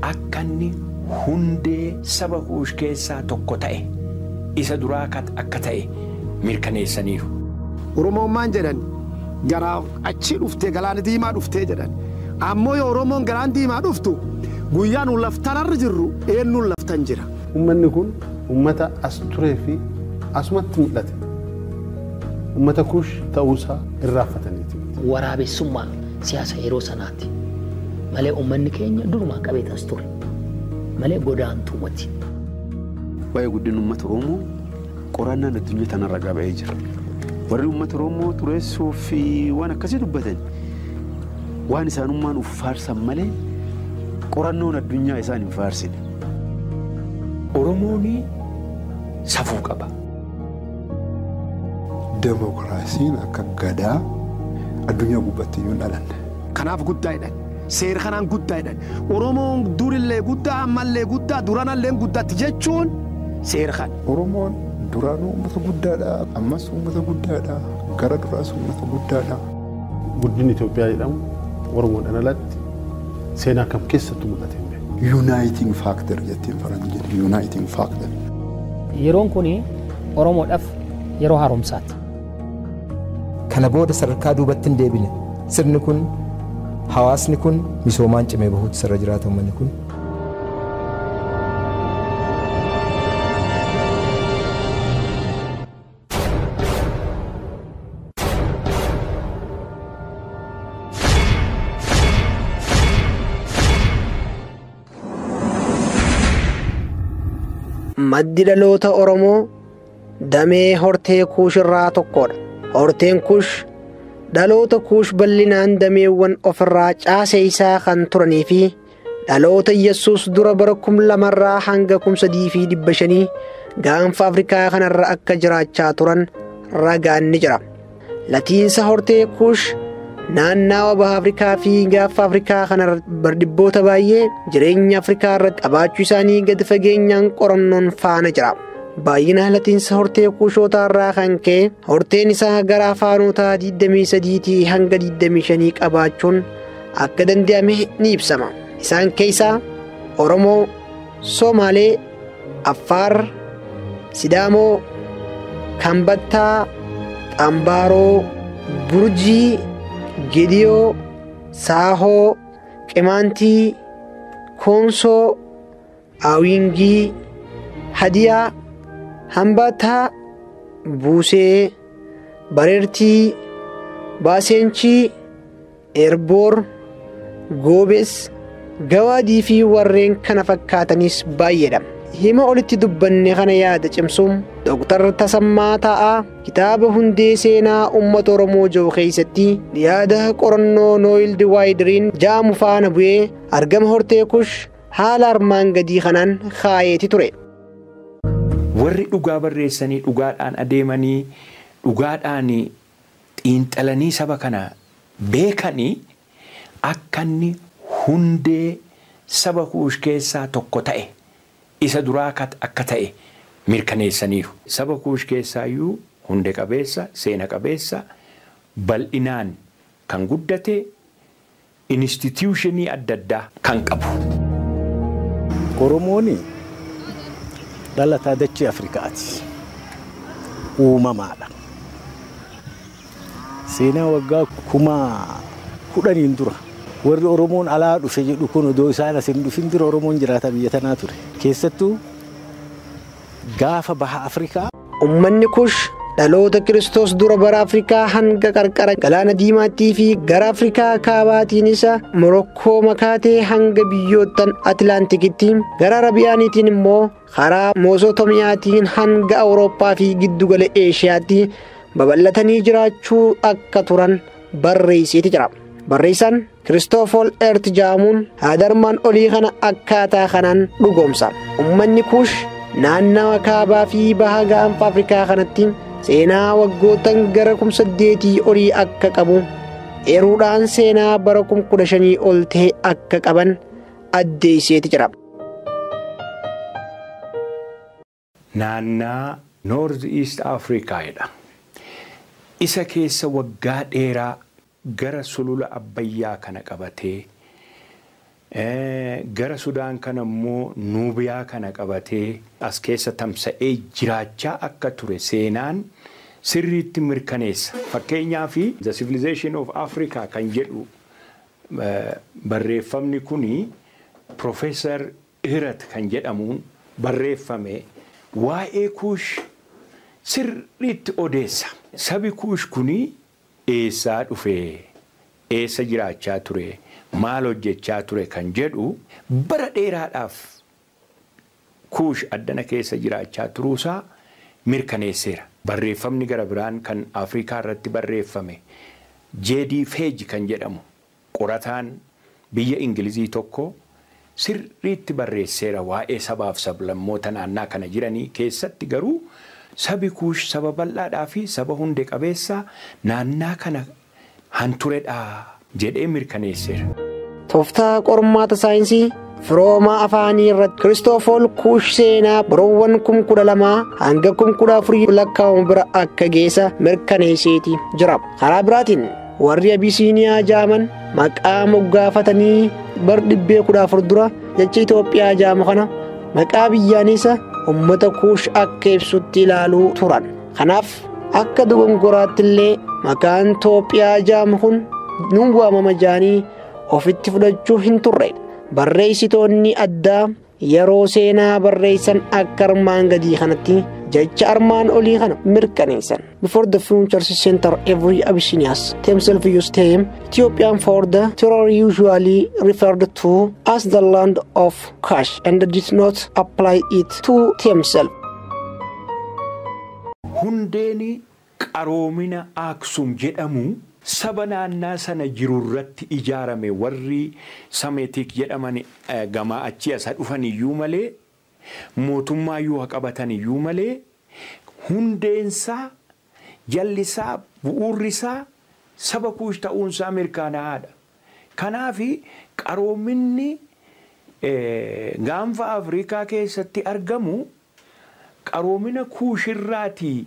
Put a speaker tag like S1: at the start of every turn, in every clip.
S1: akkanni hundee saba kuush keessaa tokko ta'e isa duraa akka ta'e mirkaneessaniiru.
S2: Oromoon maan jedhan garaa achi dhuftee galaana diimaa dhuftee jedhan. Ammoo yoo Oromoon galaana diimaa dhuftu guyyaan nu laftanarra jirru eenyuun laftan jira.
S3: Uummanni kun uummata as turee fi asumatti mul'ate. Uummata kuush ta'uusaa irraanfataniiti.
S4: Waraabessummaa siyaasa yeroo sanaati. Malee uummanni keenya durumaa qabeetas ture. Malee godaantuu miti.
S5: Waa'ee guddina uummata Oromoo qorannaan addunyaa tanarra gaba'ee jira. Warri uummata Oromoo xureessuu fi waan akkasii dubbatan waan isaanummaan uffaarsan malee qorannoon addunyaa isaan hin faarsine.
S1: Oromoon safuu qaba.
S6: Demokiraasiin akka gadaa addunyaa gubbaatti iyyuu dhalanne.
S2: Kanaaf guddaadhaan seera kanaan guddaadhaan Oromoon durillee guddaa ammallee guddaa duranallee guddaatti jechuun seera kan.
S6: Oromoon duraan uummata guddaadha ammas uummata guddaadha gara duraas uummata guddaadha.
S3: Guddinni Itoophiyaa jedhamu Oromoodhaan alatti seenaa kam keessattuu mul'ate hin beeku.
S6: Uniting factor jettiin faranjiin uniting factor.
S4: Yeroon kun Oromoodhaaf yeroo haaromsaati.
S7: Kana booda sadarkaa duubatti hin deebine. Sirni kun hawaasni kun misoomaan cimee bahuutti sirra jiraata uummanni kun.
S8: Maddi dhaloota Oromoo damee hortee kuush irraa tokkodha. Horteen kuush dhaloota kuush bal'inaan dameewwan ofirraa caasee isaa kan turanii fi dhaloota Yesuus dura bara 2000 hanga 3500 gaanfa Afrikaa kanarra akka jiraachaa turan ragaan ni jira. Latiinsa hortee kuush naannawa baha Afrikaa fi gaanfa Afrikaa kanarra bardibboota baay'ee jireenya Afrikaa irratti qabaachuu isaanii gadi fageenyaan qorannoon faana jira. Baay'ina latiinsa hortee kuushootaa irraa kan ka'e horteen isaa gara afaanotaa 23 hanga 25 qabaachuun akka danda'ame ni ibsama. Isaan keessaa Oromoo, Somaalee, Affaar, Sidaamoo, Kambattaa, Xambaaroo, Burjii, Gediyoo, Saahoo, Qimaantii, Koonsoo, Awingii, Hadiyaa, Hambataa, Buusee, Bareertii, Baaseenchii, Erboor, Goobes, Gawaadii fi warreen kana fakkaatanis baay'eedha. Hima olitti dubbanne kana yaada cimsuun Dr. Tasammaa Taa'aa kitaaba hundee seenaa uummata Oromoo jiru keessatti yaada qorannoo Nooyild Waayidiriin jaamu faana bu'ee argama hortee kuush haala armaan gadii kanaan kaayeeti ture.
S1: Warri dhugaa barreessanii dhugaadhaan adeemanii dhugaadhaan xiinxalanii saba kana beekanii akkanni hundee saba kuush keessaa tokko ta'e isa duraa akka ta'e mirkaneessaniiru. Saba kuush keessaayyuu hundee qabeessa, seena qabeessa, bal'inaan kan guddate, instituushinii adda addaa kan qabu.
S2: Oromoon dhalataa dachee Afrikaati. Uumamaadha. Seenaa waggaa 10,000 dura. Warri Oromoon alaa dhufe jedhu kun odoo isaan as hin dhufin dura Oromoon jiraata biyya tanaa ture. Keessattuu gaafa baha Afrikaa.
S8: Uummanni kuush dhaloota Kiristoos dura bara Afrikaa hanga qarqara galaana diimaattii fi gara Afrikaa kaabaatiin isa Morokkoo makaatee hanga biyyoottan Atilaantikitti gara Arabiyaaniitiin immoo karaa Moosotomiyaatiin hanga Awurooppaa fi giddugala Eeshiyaatti babal'atanii jiraachuu akka turan barreesseeti jira. Barreessaan Kiristoofor Eert jaamuun haadarmaan olii kana akkaataa kanaan dhugoomsa. Uummanni kuush naannawa kaabaa fi baha gaanfa Afrikaa kanatti seenaa waggootan gara 8,000 olii akka qabu eeruudhaan seenaa bara 15,000 ol ta'e akka qaban addeesseeti jira.
S1: Naannaa North East Afrikaadha. Isa keessa waggaa dheeraa gara sulula Abbayyaa kana qabatee Gara Sudaan kana immoo Nuubiyaa kana qabatee as keessa tamsa'ee jiraachaa akka ture seenaan sirriitti mirkaneessa. Fakkeenyaaf The Civilization of Africa kan jedhu barreeffamni kuni Profeesar Hirat kan jedhamuun barreeffame waa'ee Kuush sirriitti odeessa. Sabi Kuush kuni eessaa dhufee, eessa jiraachaa ture, maal hojjechaa ture kan jedhu bara dheeraadhaaf Kuush addana keessa jiraachaa turuusaa mirkaneesseera. Barreeffamni gara biraan kan Afrikaa irratti barreeffame J.D. Fage kan jedhamu qorataan biyya Ingilizii tokko sirriitti barreesseera waa'ee sabaaf sablammoota naannaa kana jiranii keessatti garuu sabi Kuush saba bal'aadhaa fi saba hundee qabeessa naannaa kana hanturedha jedhee mirkaneesseera.
S8: Tooftaa qormaata saayinsii firooma afaanii irratti Kiristoofool Kuush seenaa baroowwan 1200 hanga 1400 lakkaa'amu bira akka geessa mirkaneesseeti jira. Karaa biraatiin warri Abisiiniyaa jaaman maqaa moggaafatanii bar 1400 dura jecha Itoophiyaa jaamu kana maqaa biyyaalessaa ummata Kuush akka ibsutti ilaaluu turan. Kanaaf akka dogongoraatti illee maqaan Itoophiyaa jaamu kun nuun waamama jaanii ofitti fudhachuu hin turre. Barreessitoonni addaa yeroo seenaa barreessan akka armaan gadii kanatti jecha armaan olii kana mirkaneessan. Before the Future Center every Abyssinians themselves used term Ethiopian for the terror usually referred to as the land of Kush and did not apply it to themselves.
S1: Hundeeni qaroomina Aksum jedhamu saba naannaa sana jirurratti ijaarame warri Sameetik jedhaman gamaa achi asa dhufan iyyuu malee mootummaa yoo qabatan iyyuu malee hundeensaa jallisaa bu'uurrisaa saba Kuush ta'uunsaa mirkanaa'aadha. Kanaaf qaroominni gaanfa Afrikaa keessatti argamu qaroomina Kuushirraatii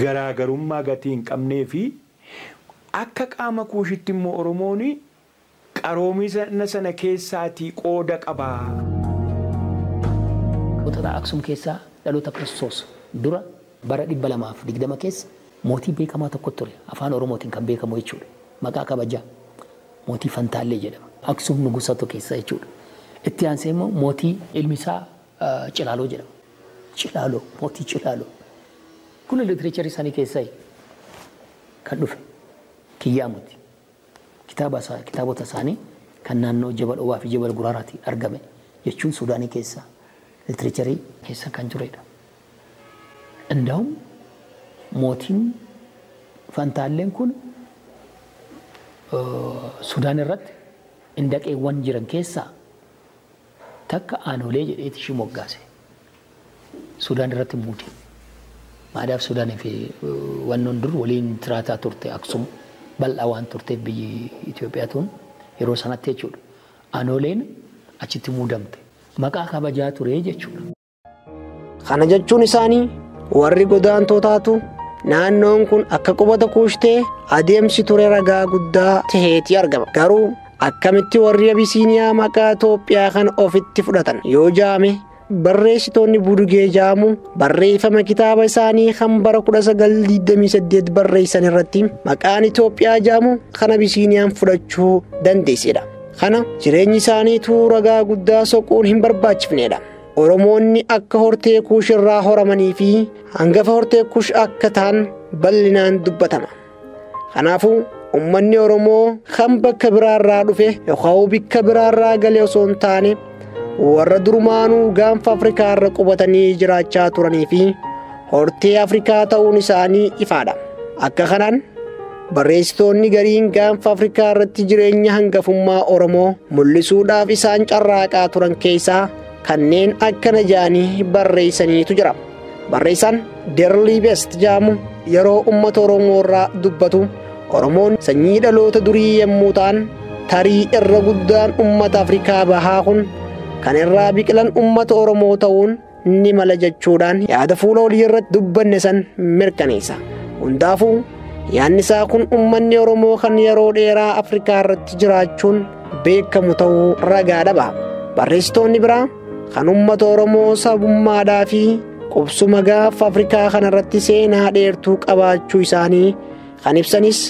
S1: garaagarummaa gatii hin qabnee fi akka qaama Kuushitti immoo Oromoon qaroomina sana keessaatii qooda qaba.
S4: Gootota Aksum keessaa dhaloota Kiristoos dura bara 220 keessa mootii beekamaa tokko ture. Afaan Oromootiin kan beekamu jechuudha. Maqaa kabajaa mootii Fantaallee jedhama. Aksum nugusatu keessaa jechuudha. Itti aansee immoo mootii ilmi isaa Cilaaloo jedhama. Cilaaloo, mootii Cilaaloo. Kun literaaturii isaanii keessaa kan dhufe Kiyyaamuti. Kitaabota isaanii kan naannoo Jabal Owwaa fi Jabal Guraaraatti argame jechuun Suudaanii keessa literaaturii keessa kan turedha. Indaa'um mootiin Fantaalleen kun Sudaan irratti indaqeewwan jiran keessaa takka aanolee jedheeti ishii moggaase. Sudaan irratti muude. Maadaaf Sudaanii fi wannoon dur waliin tiraataa turte Aksum bal'aa waan turteef biyyi Itoophiyaatuun yeroo sanatti jechuudha. Aanoleen achitti muudamte. Maqaa kabajaa ture jechuudha.
S8: Kana jechuun isaanii warri godaantootaatu naannoon kun akka qubata Kuush ta'e adeemsi ture ragaa guddaa ta'eeti argama. Garuu akkamitti warri Abisiiniyaa maqaa Itoophiyaa kan ofitti fudhatan yoo jaame barreessitoonni Budugee jaamu barreeffama kitaaba isaanii kan bara 1928 barreessan irratti maqaan Itoophiyaa jaamu kan Abisiiniyaan fudhachuu dandeessedha. Kana jireenyi isaaniitu ragaa guddaa soquun hin barbaachifnedha. Oromoonni akka hortee Kuush irraa horamanii fi hangafa hortee Kuush akka ta'an bal'inaan dubbatama. Kanaafuu ummanni Oromoo kan bakka biraarraa dhufe yookaan bikka biraarraa galee osoo hin taane warra durumaanuu gaanfa Afrikaa irra qubatanii jiraachaa turanii fi hortee Afrikaa ta'uun isaanii ifaadha. Akka kanaan barreessitoonni gariin gaanfa Afrikaa irratti jireenya hangafummaa Oromoo mul'isuudhaaf isaan carraaqaa turan keessaa kanneen akkana jaanii barreessaniitu jira. Barreessaan Derlii Best jaamu yeroo uummata Oromoo irraa dubbatu Oromoon sanyii dhaloota durii yommuu ta'an tarii irra guddaan uummata Afrikaa bahaa kun kan irraa biqilan uummata Oromoo ta'uun ni mala jechuudhaan yaada fuula olii irratti dubbanne san mirkaneessa. Hundaafuu yaadni isaa kun uummanni Oromoo kan yeroo dheeraa Afrikaa irratti jiraachuun beekamu ta'uu ragaadha baha. Barreessitoonni biraa kan uummata Oromoo sabummaadhaa fi qubsuma gaafa Afrikaa kanarratti seenaa dheertuu qabaachuu isaanii kan ibsanis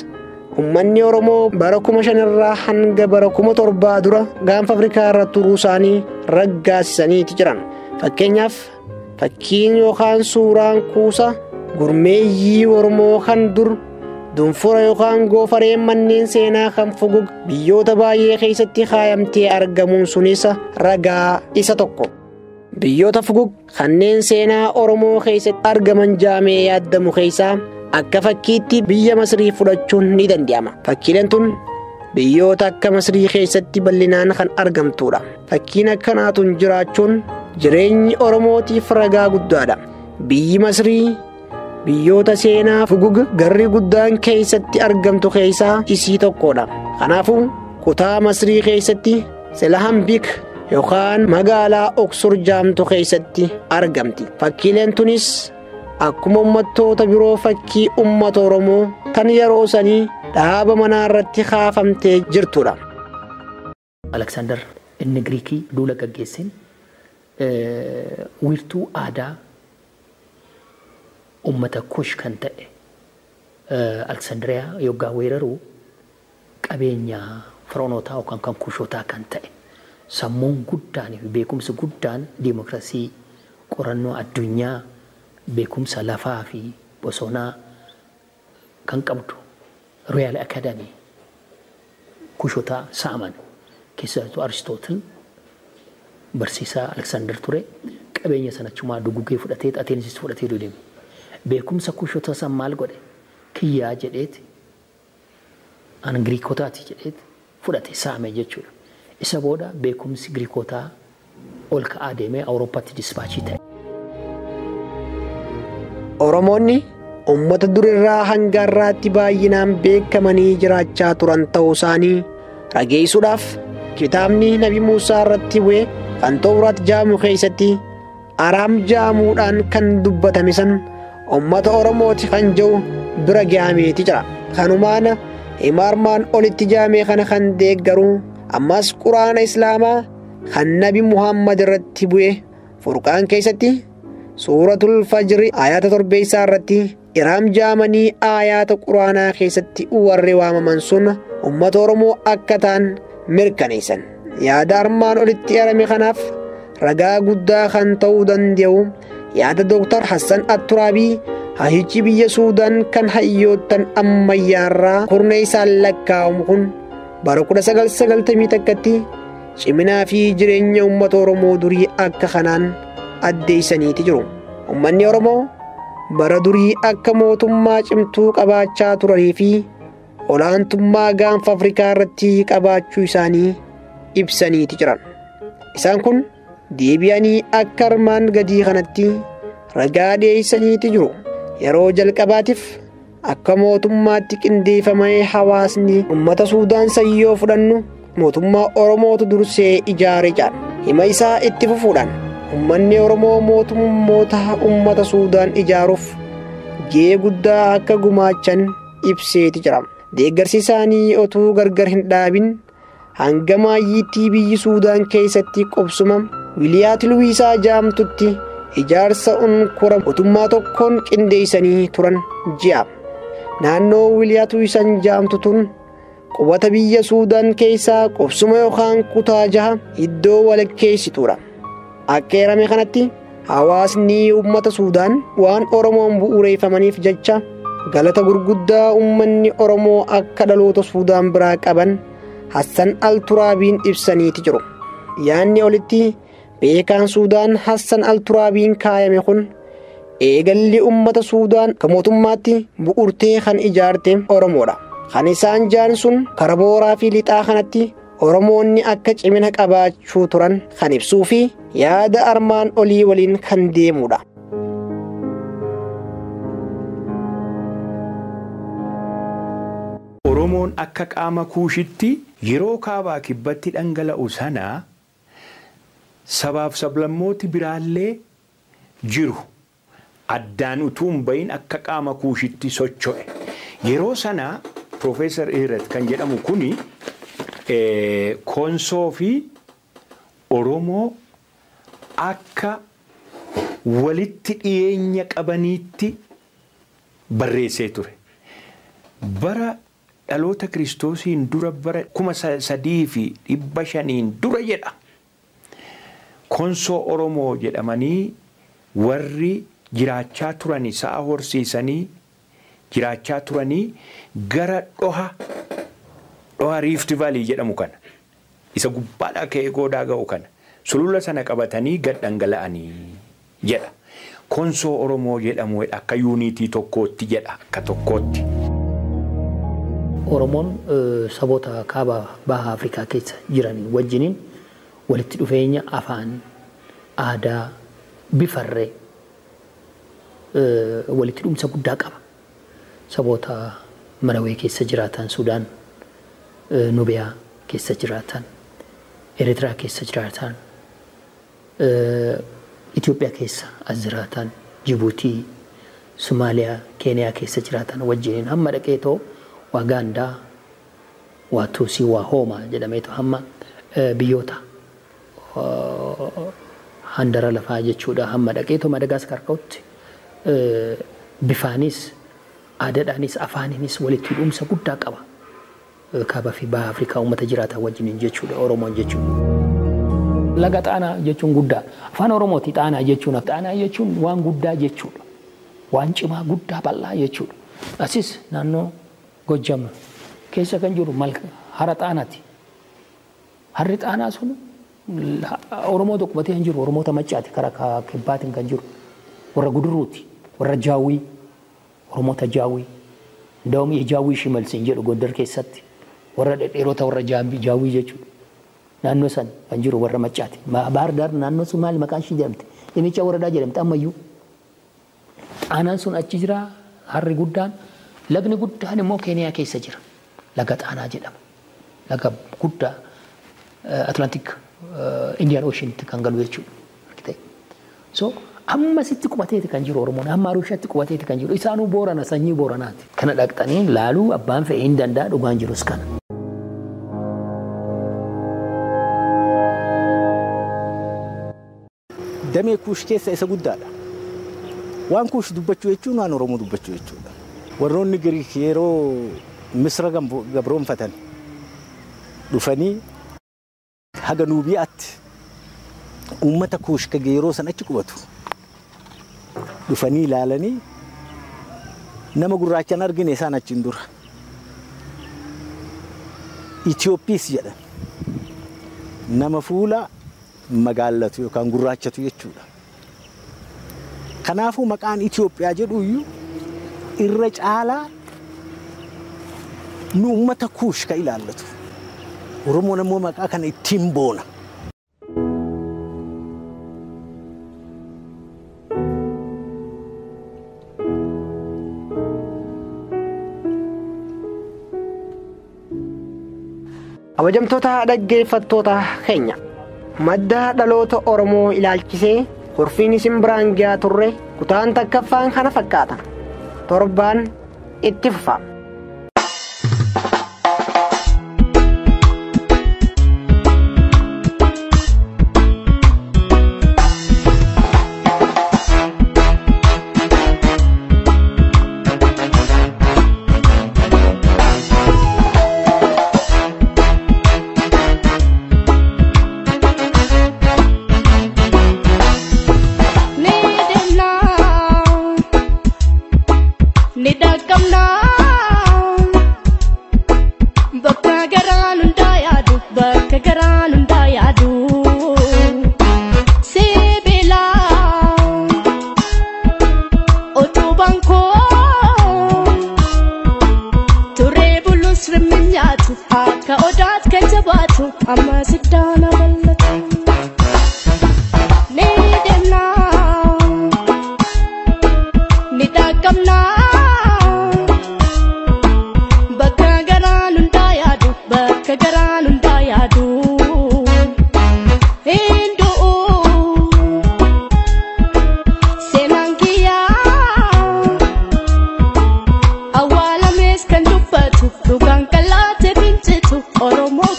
S8: uummanni Oromoo bara 5,000 irraa hanga bara 7,000 dura gaanfa Afrikaa irra turuu isaanii raggaasisaniiti jiran. Fakkeenyaaf fakkiin yookaan suuraan kuusa gurmeeyyii Oromoo kan dur dunfura yookaan goofareen manneen seenaa kan Fugug biyyoota baay'ee keessatti kaayamtee argamuun sunis ragaa isa tokko. Biyyoota Fugug kanneen seenaa Oromoo keessatti argaman jaamee yaadamu keessaa akka fakkiitti biyya Masrii fudhachuun ni danda'ama. Fakkiileen tun biyyoota akka Masrii keessatti bal'inaan kan argamtudha. Fakkiin akkanaatun jiraachuun jireenyi Oromootiif ragaa guddaadha. Biyyi Masrii biyyoota seenaa Fugug garri guddaan keessatti argamtu keessaa isii tokkodha. Kanaafuu kutaa Masrii keessatti Selaambik yookaan magaalaa Oksur jaamtu keessatti argamti. Fakkiileen tunis akkuma uummattoota biroo fakkii uummata Oromoo kan yeroo sanii dhaaba manaa irratti kaafamtee jirtudha.
S4: Aleksaandar inni Giriikii duula gaggeessin wiirtuu aadaa ummata Kush kan ta'e Aleksaandiriyaa yoggaa weeraruu qabeenya firoonotaa yookaan kan Kushotaa kan ta'e sammuun guddaan fi beekumsi guddaan diimokiraasii qorannoo addunyaa beekumsa lafaa fi bosonaa kan qabdu Royal Academy Kushotaa saaman keessattuu Aristootil barsiisaa Aleksaandar ture qabeenya sanachumaa dugugee fudhatee Ateensis fudhatee deeme. Beekumsa Kushotaa san maal godhe kiyyaa jedheeti an Giriikotaati jedheeti fudhate saame jechuudha. Isa booda beekumsi Giriikotaa ol ka'aa deemee Awurooppaatti dispaachii ta'e.
S8: Oromoonni uummata durirraa hanga har'aatti baay'inaan beekamanii jiraachaa turan ta'uu isaanii rageessuudhaaf kitaabni Nabi Muusaa irratti bu'e kan Tawraat jaamu keessatti Araam jaamuudhaan kan dubbatame san uummata Oromooti kan jedhu bira ga'ameeti jira. Kanumaan himaarmaan olitti jaamee kana kan deeggaru ammas Quraana Islaamaa kan Nabi Muhammad irratti bu'e Furqaan keessatti Suuratul Fajri ayata 7 irratti Araam jaamanii ayata Quraanaa keessatti warri waamaman sun uummata Oromoo akka ta'an mirkaneessan. Yaada armaan olitti arame kanaaf ragaa guddaa kan ta'uu danda'u yaada Dr. Hassan Atturaabii hahichi biyya Suudaan kan hayyoottan ammayyaarraa kurna isaan lakkaa'amu kun bara 1991tti ciminaa fi jireenya uummata Oromoo durii akka kanaan addeessaniiti jiru. Uummanni Oromoo bara durii akka mootummaa cimtuu qabaachaa turanii fi olaantummaa gaanfa Afrikaa irratti qabaachuu isaanii ibsaniiti jiran. Isaan kun deebi'anii akka armaan gadii kanatti ragaa dhiyeessaniiti jiru. Yeroo jalqabaatiif akka mootummaatti qindeeffamee hawaasni uummata Suudaan sayyoo fudhannu mootummaa Oromootu dursee ijaare jedhan. Hima isaa itti fufuudhaan uummanni Oromoo mootummoota uummata Suudaan ijaaruuf gahee guddaa akka gumaachan ibseeti jira. Deeggarsi isaanii otuu gargar hin dhaabin hanga maayyiitti biyyi Suudaan keessatti qubsuma Wiliyaat Luwiisaa jaamtutti ijaarsa unkura mootummaa tokkoon qindeessanii turan ji'a. Naannoo Wiliyaat Luwiisaan jaamtu tun qubata biyya Suudaan keessaa qubsuma yookaan kutaa 6 iddoo walakkeessituudha. Akka eerame kanatti hawaasni uummata Suudaan waan Oromoon bu'uureeffamaniif jecha galata gurguddaa uummanni Oromoo akka dhaloota Suudaan biraa qaban Hassan Alturaabiin ibsaniiti jiru. Yaanni olitti beekaan Suudaan Hassan Alturaabiin kaayame kun eegalli uummata Suudaan kan mootummaatti bu'uurtee kan ijaarte Oromoodha. Kan isaan jaan sun karaa booraa fi lixaa kanatti Oromoonni akka cimina qabaachuu turan kan ibsuu fi yaada armaan olii waliin kan deemudha.
S1: Oromoon akka qaama kuushitti yeroo kaabaa kibbatti dhangala'u sana sabaaf sablammooti biraallee jiru addaan utuu hin bahin akka qaama kuushitti socho'e. Yeroo sana Profeesar Hirat kan jedhamu kuni Konsoo fi Oromoo akka walitti dhiyeenya qabaniitti barreessee ture. Bara dhaloota Kiristoosiin dura bara 3,500 dura jedha. Konsoo Oromoo jedhamanii warri jiraachaa turanii sa'a horsiisanii jiraachaa turanii gara dhoha Rift Valley jedhamu kana isa gubbaadhaa ka'ee goodaa ga'u kana sulula sana qabatanii gad dhangala'anii jedha. Konsoo Oromoo jedhamu akka yuunitii tokkootti jedha akka tokkootti.
S4: Oromoon saboota kaaba baha Afrikaa keessa jiran wajjiniin walitti dhufeenya afaan, aadaa, bifarree walitti dhumsa guddaa qaba. Saboota Marawee keessa jiraatan, Sudaan, Nubiyaa keessa jiraatan, Eritraa keessa jiraatan, Itoophiyaa keessa as jiraatan, Jibuutii, Somaaliyaa, Keeniyaa keessa jiraatan wajjiniin hamma dhaqeetoo Wagaandaa, waa Tuusii, waa Hoomaa jedhameetoo hamma biyyoota handara lafaa jechuudha hamma dhaqeetoo Madagaskar ka'utti bifaanis aadaadhaanis afaaninis walitti dhumsa guddaa qaba. Kaaba fi baha Afrikaa uummata jiraatan wajjiniin jechuudha Oromoon jechuudha. Laga Xaanaa jechuun guddaa. Afaan Oromooti Xaanaa jechuun. Xaanaa jechuun waan guddaa jechuudha. Waan cimaa guddaa bal'aa jechuudha. Asis naannoo Gojjam keessa kan jiru hara Xaanaati. Harri Xaanaa sun Oromoo tokko batee kan jiru Oromoota Maccaati karaa kibbaatiin kan jiru. Warra Guduruuti, warra Jaawii, Oromoota Jaawii. Daa'imni Jaawii Shimalsiin jedhu Gondar keessatti warra dhedheerota warra Jaawii jechuudha. Naannoo san kan jiru warra Maccaati. Baar Daar naannoo sun maali maqaan ishii jedhamte? Dhimmicha waradaa jedhamte ammayyuu. Xaanaan sun achi jira harri guddaan. Lagni guddaan immoo Keeniyaa keessa jira. Laga Xaanaa jedhama. Laga guddaa Atlantic Indian Ocean kan galu jechuudha. So amma sitti qubateeti kan jiru Oromoon amma Arushaatti qubateeti kan jiru isaanuu Boorana sanyii Booranaati. Kana dhaqxanii laaluu abbaan fe'ee hin danda'a dhugaan jirus kana.
S9: Damee Kuush keessa isa guddaadha. Waan Kuush dubbachuu jechuun waan Oromoo dubbachuu jechuudha. Warroonni Giriik yeroo Misra gabroonfatan dhufanii haga Nuubiyaatti uummata Kuush kage yeroo san achi qubatu. Dhufanii ilaalanii nama gurraachaan argine isaan achiin dura. Itoophiis jedhan nama fuula magaalatu yookaan gurraachatu jechuudha. Kanaafuu maqaan Itoophiyaa jedhu iyyuu irra caalaa nu uummata Kuush ka ilaallatu. Oromoon ammoo maqaa kana ittiin boona.
S8: Kabajamtoota dhaggeeffattoota keenya madda dhaloota Oromoo ilaalchisee horfiin isin biraan gahaa turre kutaan takkaffaan kana fakkaata. Torbaan itti fufa.
S10: Oromoo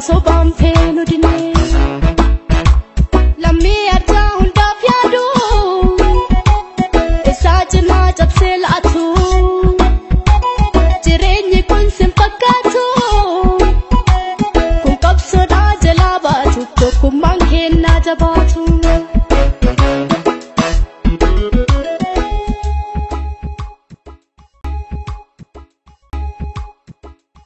S10: sobaan feenu dinee lammii arjaa hundaaf yaadu isaa cimaa cabsee laatu jireenyi kun sin fakkaatu kun qabsoodhaa jalaa baatu tokkummaa.